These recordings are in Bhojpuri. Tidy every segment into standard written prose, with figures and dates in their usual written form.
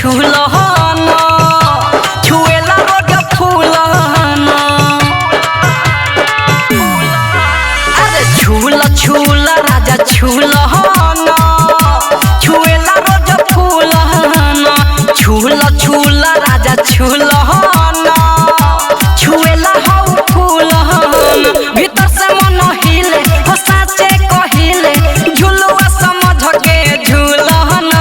छुलहन छुएला रोज फूलहन अरे छुल छुल राजा छुलहन छुएला रोज फूलहन छुल छुल राजा छुलहन छुएला हौ फूलहन भीतर से मन हिले हो साचे कहिले झुलुआ समझ के झुलहन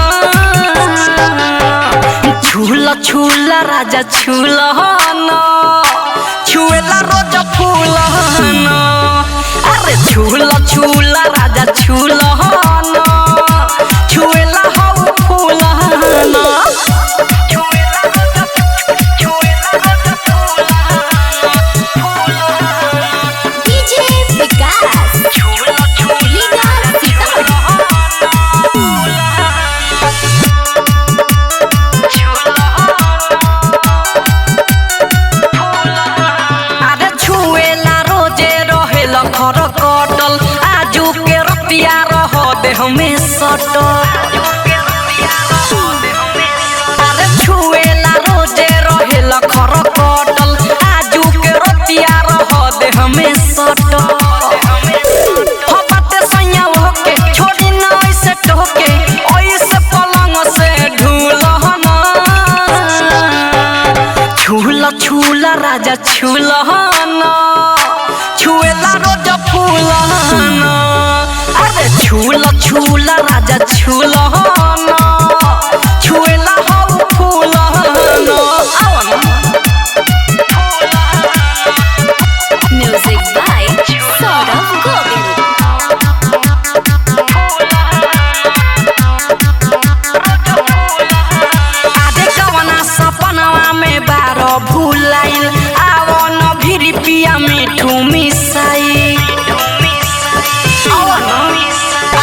छुल छुल राजा छुलहन छुएला रोज फूलहन अरे छुल छुल राजा छुलहन छुएला हौ फूलहन डीजे विकास लीगा सीतामढ़ी। अरे छुएला रोजे रहेल खर कटल आजू के रतिया रह दे हमें सटल अरे छुएला रोजे रहेल खर कटल आजू के रतिया रह दे हमें सटल हो बाते सैया होके छोड़ी न ऐसे टोके ऐसे पलंग से ढूलहन छुल छुल राजा छुलहन छुएला रोज फूलहन अरे छुल छुल राजा छुलहन छुएला हौ फूलहन म्यूजिक बाय सौरभ गोविल। आधे कवना सपनवा में बारो भूलाइल आवो न भिरी पिया मिठू मिसाई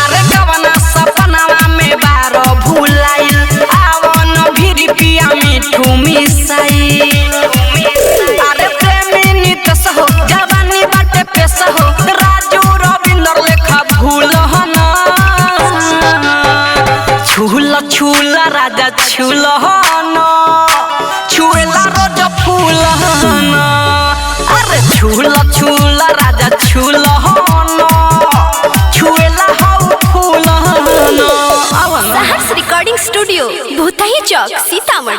अरे कवना सपनवा में बारो भूलाइल आवो न भिरी पिया मिठू मिसाई अरे प्रेमी नितस हो जवानी बाटे पेश हो राजू रविंदर लेखा भूलहन छुल छुल राजा छुलहन छुएला रोज फूलहन अरे छुल छुल राजा छुलहन छुएला हौ फूलहन सहर्ष रिकॉर्डिंग स्टूडियो भूतही चौक सीतामढ़ी।